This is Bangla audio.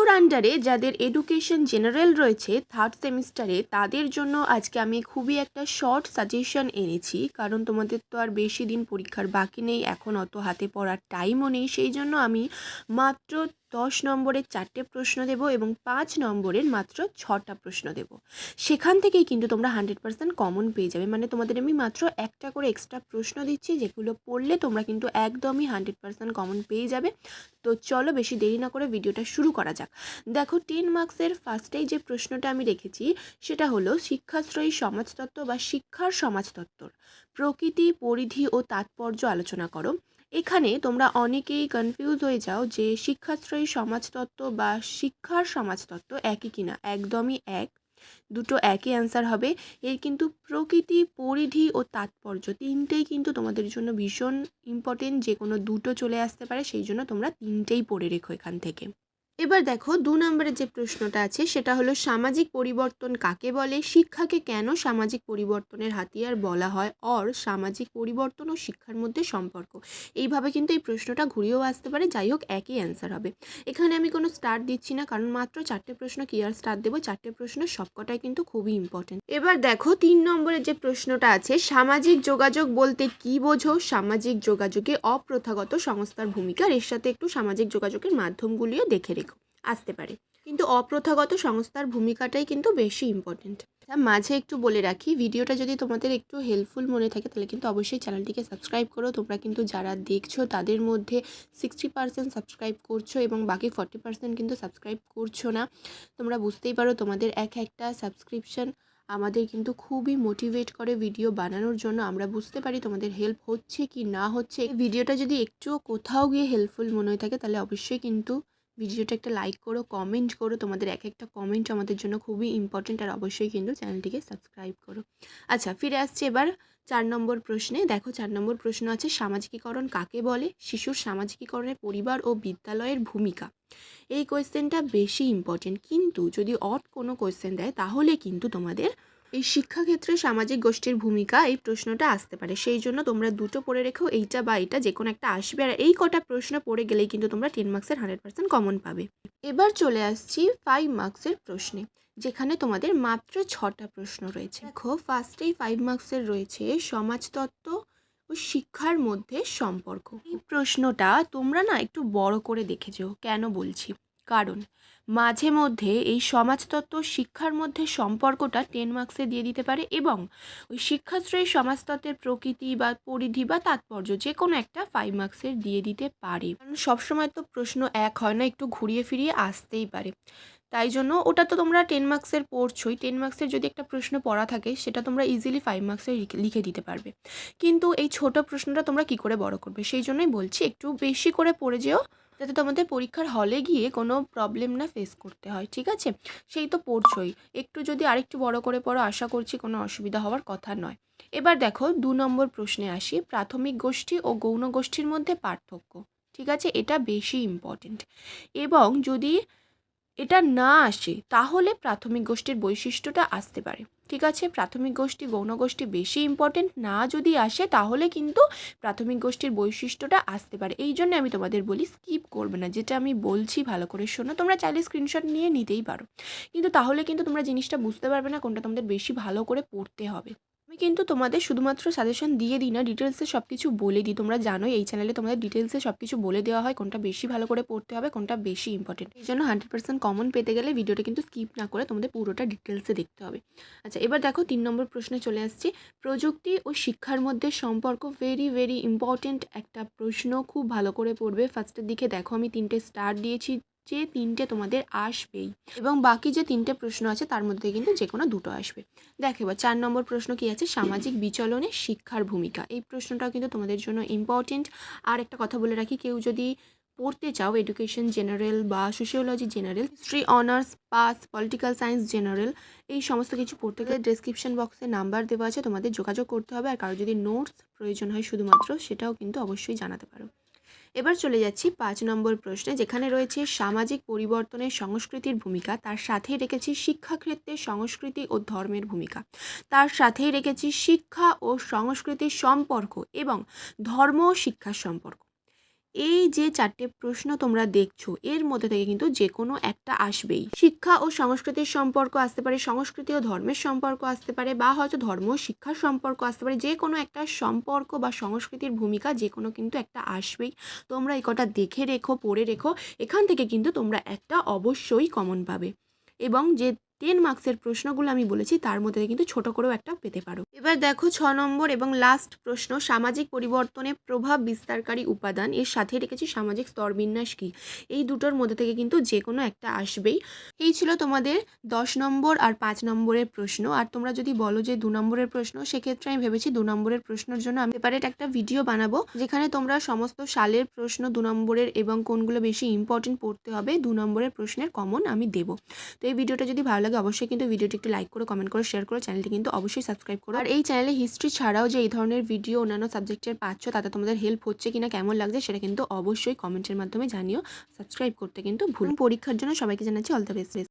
ভিডিওর আন্ডারে যাদের এডুকেশন জেনারেল রয়েছে থার্ড সেমিস্টারে, তাদের জন্য আজকে আমি খুবই একটা শর্ট সাজেশন এনেছি, কারণ তোমাদের তো আর বেশি দিন পরীক্ষার বাকি নেই, এখন অত হাতে পড়ার টাইমও নেই। সেই জন্য আমি মাত্র 10 নম্বরের 4টে প্রশ্ন দেব এবং 5 নম্বরের মাত্র 6টা প্রশ্ন দেব। সেখান থেকেই কিন্তু তোমরা 100% কমন পেয়ে যাবে। মানে তোমাদের আমি মাত্র একটা করে এক্সট্রা প্রশ্ন দিচ্ছি, যেগুলো পড়লে তোমরা কিন্তু একদমই 100% কমন পেয়ে যাবে। তো চলো বেশি দেরি না করে ভিডিওটা শুরু করা যাক। দেখো 10 মার্কসের ফার্স্টেই যে প্রশ্নটা আমি রেখেছি সেটা হলো শিক্ষাশ্রয়ী সমাজতত্ত্ব বা শিক্ষার সমাজতত্ত্বর প্রকৃতি, পরিধি ও তাৎপর্য আলোচনা করো। এখানে তোমরা অনেকেই কনফিউজ হয়ে যাও যে শিক্ষাশ্রয়ী সমাজতত্ত্ব বা শিক্ষার সমাজতত্ত্ব একই কিনা। একদমই এক, দুটো একই অ্যান্সার হবে। এর কিন্তু প্রকৃতি, পরিধি ও তাৎপর্য তিনটেই কিন্তু তোমাদের জন্য ভীষণ ইম্পর্টেন্ট, যে কোনো দুটো চলে আসতে পারে, সেই জন্য তোমরা তিনটেই পড়ে রেখো এখান থেকে। এবার দেখো 2 নম্বরের যে প্রশ্নটা আছে সেটা হলো সামাজিক পরিবর্তন কাকে বলে, শিক্ষাকে কেন সামাজিক পরিবর্তনের হাতিয়ার বলা হয়, অর সামাজিক পরিবর্তন ও শিক্ষার মধ্যে সম্পর্ক। এইভাবে কিন্তু এই প্রশ্নটা ঘুরিয়েও আসতে পারে, যাই হোক একই অ্যান্সার হবে। এখানে আমি কোনো স্টার দিচ্ছি না, কারণ মাত্র 4টে প্রশ্ন কি আর স্টার দেবো, 4টে প্রশ্ন সবকটাই কিন্তু খুবই ইম্পর্টেন্ট। এবার দেখো 3 নম্বরের যে প্রশ্নটা আছে সামাজিক যোগাযোগ বলতে কি বোঝো, সামাজিক যোগাযোগে অপ্রথাগত সংস্থার ভূমিকা, এর সাথে একটু সামাজিক যোগাযোগের মাধ্যমগুলিও দেখে রেখো, আসতে পারে। কিন্তু অপ্রথাগত সংস্থার ভূমিকাটাই কিন্তু বেশি ইম্পর্টেন্ট। মাঝে একটু বলে রাখি, ভিডিওটা যদি তোমাদের একটু হেল্পফুল মনে থাকে তাহলে কিন্তু অবশ্যই চ্যানেলটিকে সাবস্ক্রাইব করো। তোমরা কিন্তু যারা দেখছো তাদের মধ্যে 60% সাবস্ক্রাইব করছো এবং বাকি 40% কিন্তু সাবস্ক্রাইব করছো না। তোমরা বুঝতেই পারো তোমাদের একটা সাবস্ক্রিপশন আমাদের কিন্তু খুবই মোটিভেট করে ভিডিও বানানোর জন্য। আমরা বুঝতে পারি তোমাদের হেল্প হচ্ছে কি না হচ্ছে। এই ভিডিওটা যদি একটুও কোথাও গিয়ে হেল্পফুল মনে হয়ে থাকে তাহলে অবশ্যই কিন্তু ভিডিওটা একটা লাইক করো, কমেন্ট করো। তোমাদের একটা কমেন্ট আমাদের জন্য খুবই ইম্পর্টেন্ট। আর অবশ্যই কিন্তু চ্যানেলটিকে সাবস্ক্রাইব করো। আচ্ছা, ফিরে আসছি এবার 4 নম্বর প্রশ্নে। দেখো 4 নম্বর প্রশ্ন আছে সামাজিকীকরণ কাকে বলে, শিশুর সামাজিকীকরণে পরিবার ও বিদ্যালয়ের ভূমিকা। এই কোয়েশ্চেনটা বেশি ইম্পর্টেন্ট, কিন্তু যদি অড কোনো কোয়েশ্চেন দেয় তাহলে কিন্তু তোমাদের এই শিক্ষাক্ষেত্রে সামাজিক গোষ্ঠীর ভূমিকা এই প্রশ্নটা আসতে পারে। সেই জন্য তোমরা দুটো পড়ে রেখো, এইটা বা এটা যে কোনো একটা আসবে। আর এই কটা প্রশ্ন পড়ে গেলেই কিন্তু তোমরা 10 মার্কসের 100% কমন পাবে। এবার চলে আসছি 5 মার্কসের প্রশ্নে, যেখানে তোমাদের মাত্র 6টা প্রশ্ন রয়েছে। দেখো ফার্স্টেই 5 মার্কসের রয়েছে সমাজতত্ত্ব ও শিক্ষার মধ্যে সম্পর্ক। এই প্রশ্নটা তোমরা না একটু বড় করে দেখেছো। কেন বলছি, কারণ মাঝে মধ্যে এই সমাজতত্ত্ব শিক্ষার মধ্যে সম্পর্কটা 10 মার্কসে দিয়ে দিতে পারে, এবং ওই শিক্ষাশ্রয়ী সমাজতত্ত্বের প্রকৃতি বা পরিধি বা তাৎপর্য যে কোনো একটা 5 মার্কসের দিয়ে দিতে পারে। কারণ সবসময় তো প্রশ্ন এক হয় না, একটু ঘুরিয়ে ফিরিয়ে আসতেই পারে। তাই জন্য ওটা তো তোমরা 10 মার্কসের পড়ছোই, 10 মার্কসের যদি একটা প্রশ্ন পড়া থাকে সেটা তোমরা ইজিলি 5 মার্কসে লিখে দিতে পারবে। কিন্তু এই ছোট প্রশ্নটা তোমরা কি করে বড় করবে, সেই জন্যই বলছি একটু বেশি করে পড়ে যেও, যাতে তোমাদের পরীক্ষার হলে গিয়ে কোনো প্রবলেম না ফেস করতে হয়। ঠিক আছে, সেই তো পড়ছোই, একটু যদি আরেকটু বড় করে পড়ো আশা করছি কোনো অসুবিধা হওয়ার কথা নয়। এবার দেখো 2 নম্বর প্রশ্নে আসি, প্রাথমিক গোষ্ঠী ও গৌণ গোষ্ঠীর মধ্যে পার্থক্য। ঠিক আছে, এটা বেশি ইম্পর্টেন্ট, এবং যদি এটা না আসে তাহলে প্রাথমিক গোষ্ঠীর বৈশিষ্ট্যটা আসতে পারে। ঠিক আছে, প্রাথমিক গোষ্ঠী গৌণ গোষ্ঠী বেশি ইম্পর্টেন্ট না, যদি আসে তাহলে কিন্তু প্রাথমিক গোষ্ঠীর বৈশিষ্ট্যটা আসতে পারে। এই জন্য আমি তোমাদের বলি স্কিপ করবে না, যেটা আমি বলছি ভালো করে শোনো। তোমরা চাইলে স্ক্রিনশট নিয়ে নিতেই পারো, কিন্তু তাহলে কিন্তু তোমরা জিনিসটা বুঝতে পারবে না কোনটা তোমাদের বেশি ভালো করে পড়তে হবে। আমি কিন্তু তোমাদের শুধুমাত্র সাজেশন দিয়ে দিই না, ডিটেলসে সব কিছু বলে দিই। তোমরা জানোই এই চ্যানেলে তোমাদের ডিটেলসে সব কিছু বলে দেওয়া হয়, কোনটা বেশি ভালো করে পড়তে হবে, কোনটা বেশি ইম্পর্টেন্ট। এই জন্য 100% কমন পেতে গেলে ভিডিওটা কিন্তু স্কিপ না করে তোমাদের পুরোটা ডিটেলসে দেখতে হবে। আচ্ছা, এবার দেখো 3 নম্বর প্রশ্নে চলে আসছি, প্রযুক্তি ও শিক্ষার মধ্যে সম্পর্ক। ভেরি ভেরি ইম্পর্টেন্ট একটা প্রশ্ন, খুব ভালো করে পড়বে। ফার্স্টের দিকে দেখো আমি 3টে স্টার দিয়েছি, যে 3টে তোমাদের আসবেই, এবং বাকি যে 3টে প্রশ্ন আছে তার মধ্যে কিন্তু যে কোনো দুটো আসবে। দেখো এবার 4 নম্বর প্রশ্ন কি আছে, সামাজিক বিচলনে শিক্ষার ভূমিকা। এই প্রশ্নটাও কিন্তু তোমাদের জন্য ইম্পর্টেন্ট। আর একটা কথা বলে রাখি, কেউ যদি পড়তে চাও এডুকেশন জেনারেল বা sociology general, history honours pass, political science general, এই সমস্ত কিছু পড়তে গেলে ডেসক্রিপশন বক্সে নাম্বার দেওয়া আছে, তোমাদের যোগাযোগ করতে হবে। আর কারো যদি নোটস প্রয়োজন হয় শুধুমাত্র, সেটাও কিন্তু অবশ্যই জানাতে পারো। এবার চলে যাচ্ছি 5 নম্বর প্রশ্নে, যেখানে রয়েছে সামাজিক পরিবর্তনের সংস্কৃতির ভূমিকা। তার সাথেই রেখেছি শিক্ষাক্ষেত্রে সংস্কৃতি ও ধর্মের ভূমিকা। তার সাথেই রেখেছি শিক্ষা ও সংস্কৃতির সম্পর্ক এবং ধর্ম ও শিক্ষার সম্পর্ক। এই যে 4টে প্রশ্ন তোমরা দেখছো এর মধ্যে থেকে কিন্তু যে কোনো একটা আসবেই। শিক্ষা ও সংস্কৃতির সম্পর্ক আসতে পারে, সংস্কৃতি ও ধর্মের সম্পর্ক আসতে পারে, বা হয়তো ধর্ম ও শিক্ষার সম্পর্ক আসতে পারে। যে কোনো একটা সম্পর্ক বা সংস্কৃতির ভূমিকা যে কোনো কিন্তু একটা আসবেই। তোমরা এই কটা দেখে রেখো, পড়ে রেখো। এখান থেকে কিন্তু তোমরা একটা অবশ্যই কমন পাবে, এবং যে 10 মার্কসের প্রশ্নগুলো আমি বলেছি তার মধ্যে কিন্তু ছোট করেও একটা পেতে পারো। এবার দেখো 6 নম্বর এবং লাস্ট প্রশ্ন, সামাজিক পরিবর্তনে প্রভাব বিস্তারকারী উপাদান, এর সাথে রেখেছি সামাজিক স্তরবিন্যাস কি। এই দুটোর মধ্যে থেকে কিন্তু যে কোনো একটা আসবেই। এই ছিল তোমাদের 10 নম্বর আর 5 নম্বরের প্রশ্ন। আর তোমরা যদি বলো যে 2 নম্বরের প্রশ্ন, সেক্ষেত্রে আমি ভেবেছি 2 নম্বরের প্রশ্নের জন্য আমি সেপারেট একটা ভিডিও বানাবো, যেখানে তোমরা সমস্ত সালের প্রশ্ন 2 নম্বরের এবং কোনগুলো বেশি ইম্পর্টেন্ট পড়তে হবে 2 নম্বরের প্রশ্নের কমন আমি দেবো। তো এই ভিডিওটা যদি ভালো লাগে অবশ্যই কিন্তু ভিডিওটি একটু লাইক করো, কমেন্ট করো, শেয়ার করো, চ্যানেলটি কিন্তু অবশ্যই সাবস্ক্রাইব করো। আর এই চ্যানেলে হিস্ট্রি ছাড়াও যে এই ধরনের ভিডিও অন্যান্য সাবজেক্টের পাচ্ছ, তাতে তোমাদের হেল্প হচ্ছে কিনা, কেমন লাগছে সেটা কিন্তু অবশ্যই কমেন্টের মাধ্যমে জানিও। সাবস্ক্রাইব করতে কিন্তু ভুল। পরীক্ষার জন্য সবাইকে জানাচ্ছি অল দ্য বেস্ট।